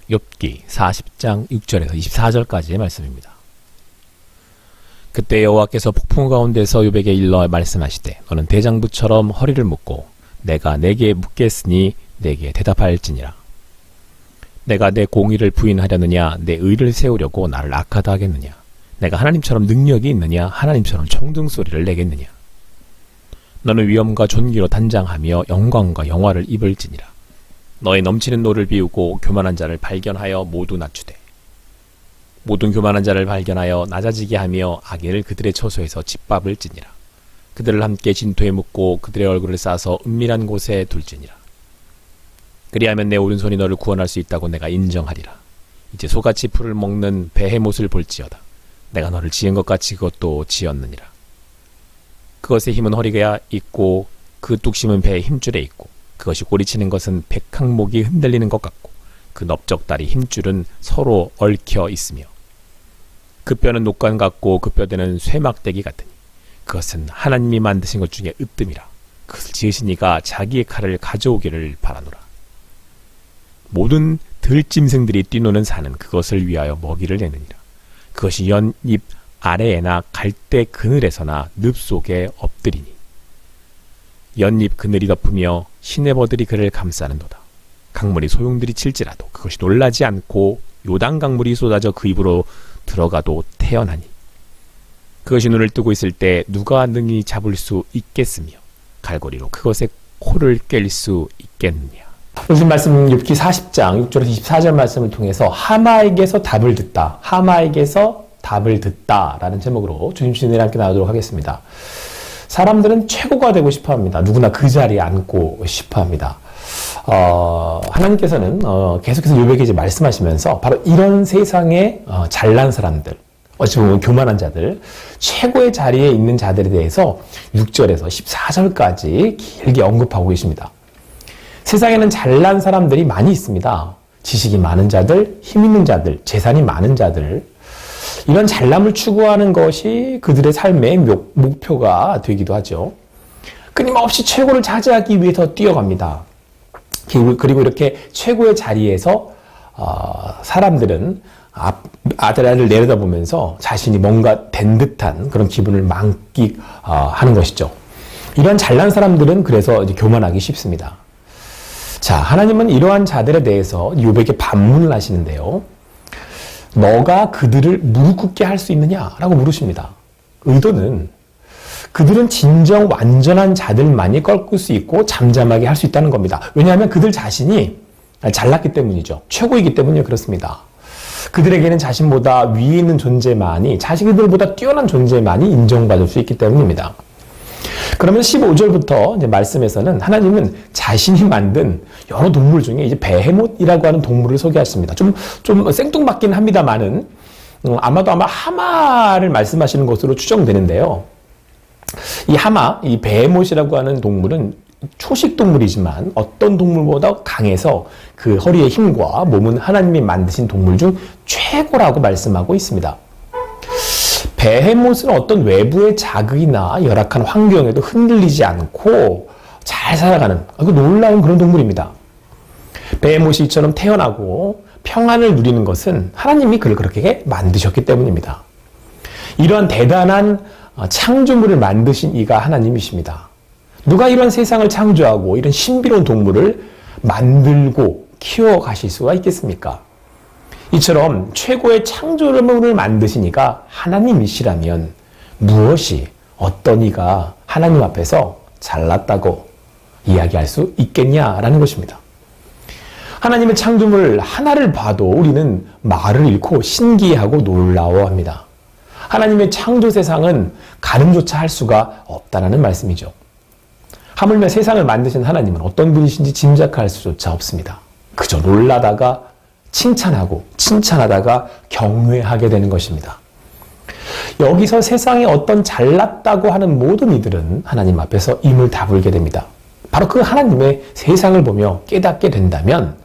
욥기 40장 6절에서 24절까지의 말씀입니다. 그때 여호와께서 폭풍 가운데서 욥에게 일러 말씀하시되 너는 대장부처럼 허리를 묶고 내가 내게 묻겠으니 내게 대답할지니라. 내가 내 공의를 부인하려느냐 내 의를 세우려고 나를 악하다 하겠느냐. 내가 하나님처럼 능력이 있느냐 하나님처럼 청등소리를 내겠느냐. 너는 위엄과 존귀로 단장하며 영광과 영화를 입을지니라. 너의 넘치는 노를 비우고 교만한 자를 발견하여 모두 낮추되 모든 교만한 자를 발견하여 낮아지게 하며 악인을 그들의 처소에서 짓밟을지니라. 그들을 함께 진토에 묻고 그들의 얼굴을 싸서 은밀한 곳에 둘지니라. 그리하면 내 오른손이 너를 구원할 수 있다고 내가 인정하리라. 이제 소같이 풀을 먹는 베헤못을 볼지어다. 내가 너를 지은 것 같이 그것도 지었느니라. 그것의 힘은 허리가 있고 그 뚝심은 배의 힘줄에 있고 그것이 꼬리치는 것은 백항목이 흔들리는 것 같고 그 넓적다리 힘줄은 서로 얽혀 있으며 그 뼈는 녹관 같고 그 뼈대는 쇠막대기 같으니 그것은 하나님이 만드신 것 중에 으뜸이라. 그것을 지으신 이가 자기의 칼을 가져오기를 바라노라. 모든 들짐승들이 뛰노는 산은 그것을 위하여 먹이를 내느니라. 그것이 연잎 아래에나 갈대 그늘에서나 늪 속에 엎드리니 연잎 그늘이 덮으며 시내버들이 그를 감싸는도다. 강물이 소용들이 칠지라도 그것이 놀라지 않고 요단 강물이 쏟아져 그 입으로 들어가도 태어나니 그것이 눈을 뜨고 있을 때 누가 능히 잡을 수 있겠으며 갈고리로 그것의 코를 깰 수 있겠느냐. 오늘 말씀 욥기 40장 6절에서 24절 말씀을 통해서 하마에게서 답을 듣다, 하마에게서 답을 듣다 라는 제목으로 주님 주님과 함께 나누도록 하겠습니다. 사람들은 최고가 되고 싶어합니다. 누구나 그 자리에 앉고 싶어합니다. 하나님께서는 계속해서 욥에게 이제 말씀하시면서 바로 이런 세상에 잘난 사람들, 어찌 보면 교만한 자들, 최고의 자리에 있는 자들에 대해서 6절에서 14절까지 길게 언급하고 계십니다. 세상에는 잘난 사람들이 많이 있습니다. 지식이 많은 자들, 힘 있는 자들, 재산이 많은 자들, 이런 잘남을 추구하는 것이 그들의 삶의 목표가 되기도 하죠. 끊임없이 최고를 차지하기 위해서 뛰어갑니다. 그리고 이렇게 최고의 자리에서 사람들은 아들을 내려다보면서 자신이 뭔가 된 듯한 그런 기분을 만끽하는 것이죠. 이러한 잘난 사람들은 그래서 이제 교만하기 쉽습니다. 자, 하나님은 이러한 자들에 대해서 욥에게 반문을 하시는데요. 너가 그들을 무릎 꿇게 할 수 있느냐라고 물으십니다. 의도는 그들은 진정 완전한 자들만이 꺾을 수 있고 잠잠하게 할 수 있다는 겁니다. 왜냐하면 그들 자신이 잘났기 때문이죠. 최고이기 때문에 그렇습니다. 그들에게는 자신보다 위에 있는 존재만이, 자신들보다 뛰어난 존재만이 인정받을 수 있기 때문입니다. 그러면 15절부터 이제 말씀에서는 하나님은 자신이 만든 여러 동물 중에 이제 베헤못이라고 하는 동물을 소개하십니다. 좀 생뚱맞긴 합니다만은 아마 하마를 말씀하시는 것으로 추정되는데요. 이 하마, 이 베헤못이라고 하는 동물은 초식 동물이지만 어떤 동물보다 강해서 그 허리의 힘과 몸은 하나님이 만드신 동물 중 최고라고 말씀하고 있습니다. 베헤못은 어떤 외부의 자극이나 열악한 환경에도 흔들리지 않고 잘 살아가는 아주 놀라운 그런 동물입니다. 베헤못이 이처럼 태어나고 평안을 누리는 것은 하나님이 그를 그렇게 만드셨기 때문입니다. 이러한 대단한 창조물을 만드신 이가 하나님이십니다. 누가 이런 세상을 창조하고 이런 신비로운 동물을 만들고 키워가실 수가 있겠습니까? 이처럼 최고의 창조물을 만드신 이가 하나님이시라면 무엇이, 어떤 이가 하나님 앞에서 잘났다고 이야기할 수 있겠냐라는 것입니다. 하나님의 창조물 하나를 봐도 우리는 말을 잃고 신기해하고 놀라워합니다. 하나님의 창조 세상은 가늠조차 할 수가 없다는 말씀이죠. 하물며 세상을 만드신 하나님은 어떤 분이신지 짐작할 수조차 없습니다. 그저 놀라다가 칭찬하고 칭찬하다가 경외하게 되는 것입니다. 여기서 세상에 어떤 잘났다고 하는 모든 이들은 하나님 앞에서 임을 다물게 됩니다. 바로 그 하나님의 세상을 보며 깨닫게 된다면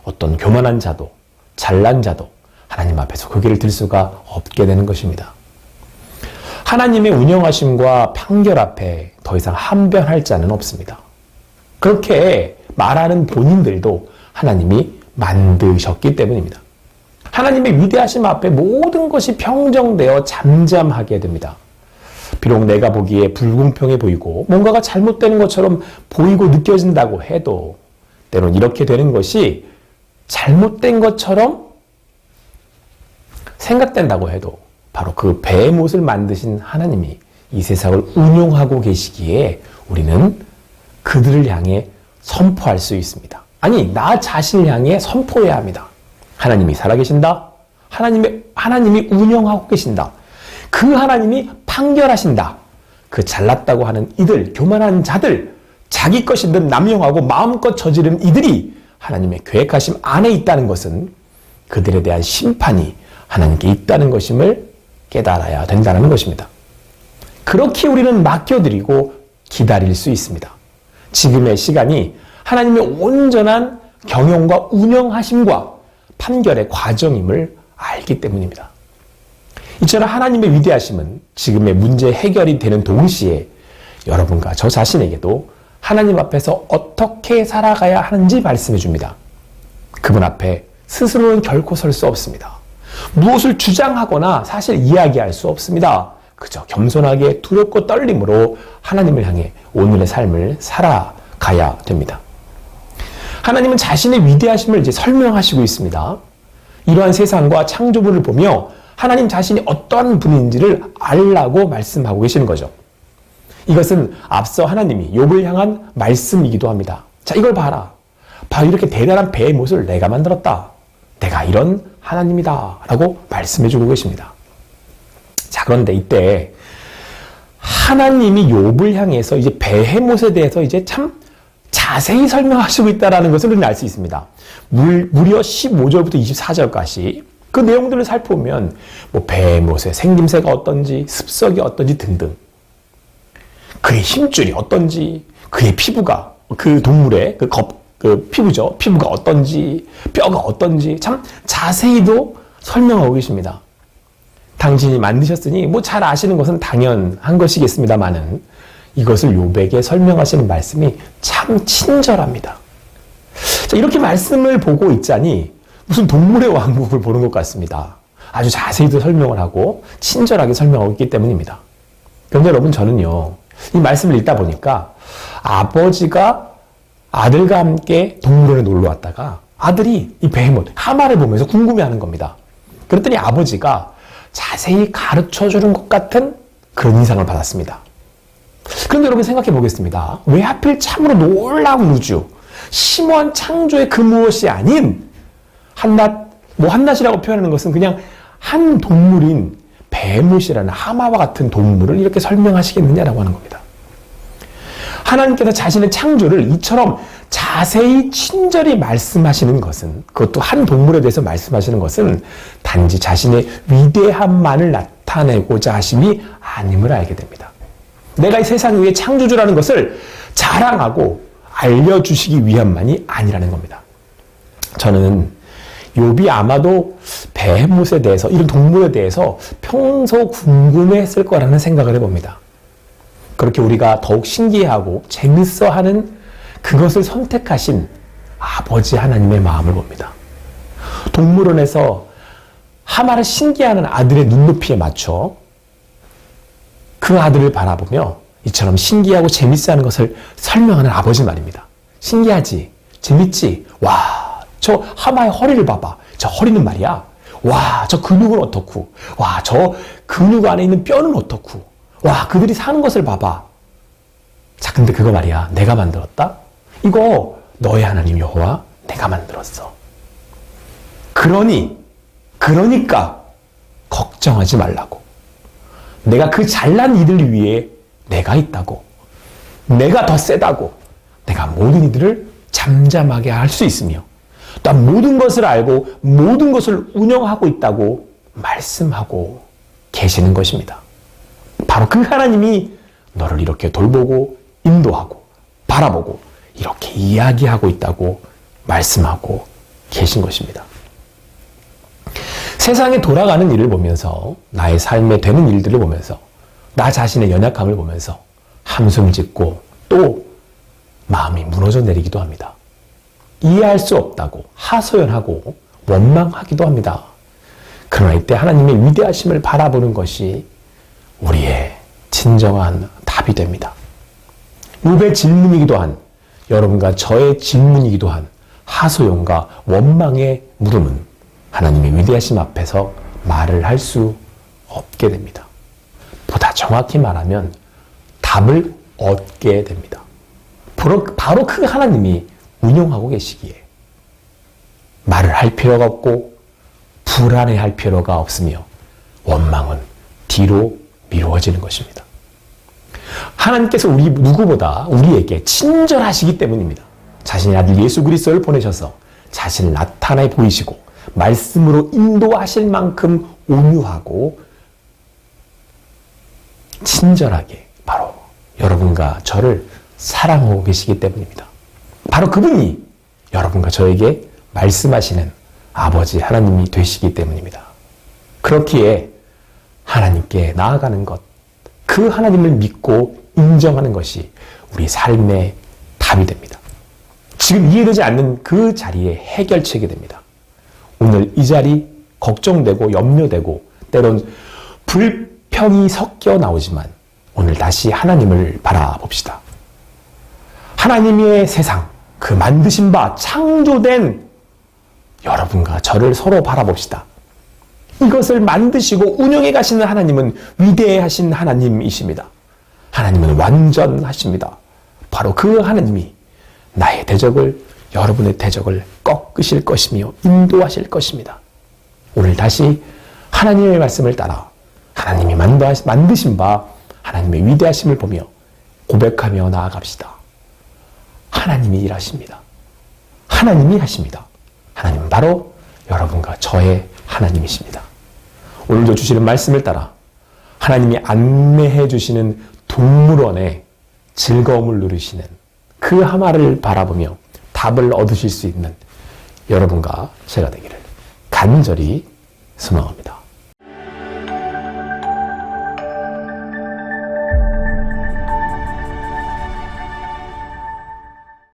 어떤 교만한 자도 잘난 자도 하나님 앞에서 고개를 들 수가 없게 되는 것입니다. 하나님의 운영하심과 판결 앞에 더 이상 항변할 자는 없습니다. 그렇게 말하는 본인들도 하나님이 만드셨기 때문입니다. 하나님의 위대하심 앞에 모든 것이 평정되어 잠잠하게 됩니다. 비록 내가 보기에 불공평해 보이고 뭔가가 잘못되는 것처럼 보이고 느껴진다고 해도 때론 이렇게 되는 것이 잘못된 것처럼 생각된다고 해도 바로 그 배의 못을 만드신 하나님이 이 세상을 운용하고 계시기에 우리는 그들을 향해 선포할 수 있습니다. 아니, 나 자신을 향해 선포해야 합니다. 하나님이 살아계신다. 하나님이 운영하고 계신다. 그 하나님이 판결하신다. 그 잘났다고 하는 이들, 교만한 자들, 자기 것인 듯 남용하고 마음껏 저지른 이들이 하나님의 계획하심 안에 있다는 것은 그들에 대한 심판이 하나님께 있다는 것임을 깨달아야 된다는 것입니다. 그렇게 우리는 맡겨드리고 기다릴 수 있습니다. 지금의 시간이 하나님의 온전한 경영과 운영하심과 판결의 과정임을 알기 때문입니다. 이처럼 하나님의 위대하심은 지금의 문제 해결이 되는 동시에 여러분과 저 자신에게도 하나님 앞에서 어떻게 살아가야 하는지 말씀해 줍니다. 그분 앞에 스스로는 결코 설 수 없습니다. 무엇을 주장하거나 사실 이야기할 수 없습니다. 그저 겸손하게 두렵고 떨림으로 하나님을 향해 오늘의 삶을 살아가야 됩니다. 하나님은 자신의 위대하심을 이제 설명하시고 있습니다. 이러한 세상과 창조물을 보며 하나님 자신이 어떤 분인지를 알라고 말씀하고 계시는 거죠. 이것은 앞서 하나님이 욥을 향한 말씀이기도 합니다. 자, 이걸 봐라. 바로 이렇게 대단한 배의 못을 내가 만들었다. 내가 이런 하나님이다. 라고 말씀해주고 계십니다. 자, 그런데 이때 하나님이 욥을 향해서 이제 배의 못에 대해서 이제 참 자세히 설명하시고 있다는 것을 우리는 알 수 있습니다. 무려 15절부터 24절까지 그 내용들을 살펴보면 뭐 배의 못의 생김새가 어떤지, 습석이 어떤지 등등, 그의 힘줄이 어떤지, 그의 피부가, 그 동물의 그 피부죠. 피부가 어떤지, 뼈가 어떤지 참 자세히도 설명하고 계십니다. 당신이 만드셨으니 뭐 잘 아시는 것은 당연한 것이겠습니다만은 이것을 욥에게 설명하시는 말씀이 참 친절합니다. 자, 이렇게 말씀을 보고 있자니 무슨 동물의 왕국을 보는 것 같습니다. 아주 자세히도 설명을 하고 친절하게 설명하고 있기 때문입니다. 그런데 여러분, 저는요, 이 말씀을 읽다 보니까 아버지가 아들과 함께 동물원에 놀러 왔다가 아들이 이 베헤못, 하마를 보면서 궁금해하는 겁니다. 그랬더니 아버지가 자세히 가르쳐주는 것 같은 그런 인상을 받았습니다. 그런데 여러분, 생각해 보겠습니다. 왜 하필 참으로 놀라운 우주, 심오한 창조의 그 무엇이 아닌 한낱이라고 표현하는 것은 그냥 한 동물인 베헤못이라는 하마와 같은 동물을 이렇게 설명하시겠느냐라고 하는 겁니다. 하나님께서 자신의 창조를 이처럼 자세히 친절히 말씀하시는 것은, 그것도 한 동물에 대해서 말씀하시는 것은 단지 자신의 위대함만을 나타내고자 하심이 아님을 알게 됩니다. 내가 이 세상 위에 창조주라는 것을 자랑하고 알려주시기 위함만이 아니라는 겁니다. 저는 욥이 아마도 베헤못에 대해서, 이런 동물에 대해서 평소 궁금해했을 거라는 생각을 해봅니다. 그렇게 우리가 더욱 신기해하고 재밌어하는 그것을 선택하신 아버지 하나님의 마음을 봅니다. 동물원에서 하마를 신기해하는 아들의 눈높이에 맞춰 그 아들을 바라보며 이처럼 신기하고 재밌어하는 것을 설명하는 아버지 말입니다. 신기하지? 재밌지? 와, 저 하마의 허리를 봐봐. 저 허리는 말이야. 와, 저 근육은 어떻고. 와, 저 근육 안에 있는 뼈는 어떻고. 와, 그들이 사는 것을 봐봐. 자, 근데 그거 말이야. 내가 만들었다? 이거 너의 하나님 여호와 내가 만들었어. 그러니까 걱정하지 말라고. 내가 그 잘난 이들 위에 내가 있다고. 내가 더 세다고. 내가 모든 이들을 잠잠하게 할 수 있으며 또 모든 것을 알고 모든 것을 운영하고 있다고 말씀하고 계시는 것입니다. 바로 그 하나님이 너를 이렇게 돌보고 인도하고 바라보고 이렇게 이야기하고 있다고 말씀하고 계신 것입니다. 세상에 돌아가는 일을 보면서, 나의 삶에 되는 일들을 보면서, 나 자신의 연약함을 보면서 한숨 짓고 또 마음이 무너져 내리기도 합니다. 이해할 수 없다고 하소연하고 원망하기도 합니다. 그러나 이때 하나님의 위대하심을 바라보는 것이 우리의 진정한 답이 됩니다. 욥의 질문이기도 한, 여러분과 저의 질문이기도 한 하소연과 원망의 물음은 하나님의 위대하심 앞에서 말을 할 수 없게 됩니다. 보다 정확히 말하면 답을 얻게 됩니다. 바로 그 하나님이 운영하고 계시기에 말을 할 필요가 없고 불안해할 필요가 없으며 원망은 뒤로 미루어지는 것입니다. 하나님께서 우리 누구보다 우리에게 친절하시기 때문입니다. 자신의 아들 예수 그리스도를 보내셔서 자신을 나타내 보이시고 말씀으로 인도하실 만큼 온유하고 친절하게 바로 여러분과 저를 사랑하고 계시기 때문입니다. 바로 그분이 여러분과 저에게 말씀하시는 아버지 하나님이 되시기 때문입니다. 그렇기에 하나님께 나아가는 것, 그 하나님을 믿고 인정하는 것이 우리 삶의 답이 됩니다. 지금 이해되지 않는 그 자리에 해결책이 됩니다. 오늘 이 자리 걱정되고 염려되고 때론 불평이 섞여 나오지만 오늘 다시 하나님을 바라봅시다. 하나님의 세상, 그 만드신 바 창조된 여러분과 저를 서로 바라봅시다. 이것을 만드시고 운영해 가시는 하나님은 위대하신 하나님이십니다. 하나님은 완전하십니다. 바로 그 하나님이 나의 대적을, 여러분의 대적을 꺾으실 것이며 인도하실 것입니다. 오늘 다시 하나님의 말씀을 따라 하나님이 만드신 바 하나님의 위대하심을 보며 고백하며 나아갑시다. 하나님이 일하십니다. 하나님이 하십니다. 하나님은 바로 여러분과 저의 하나님이십니다. 오늘도 주시는 말씀을 따라 하나님이 안내해 주시는 동물원에 즐거움을 누리시는 그 하마를 바라보며 답을 얻으실 수 있는 여러분과 제가 되기를 간절히 소망합니다.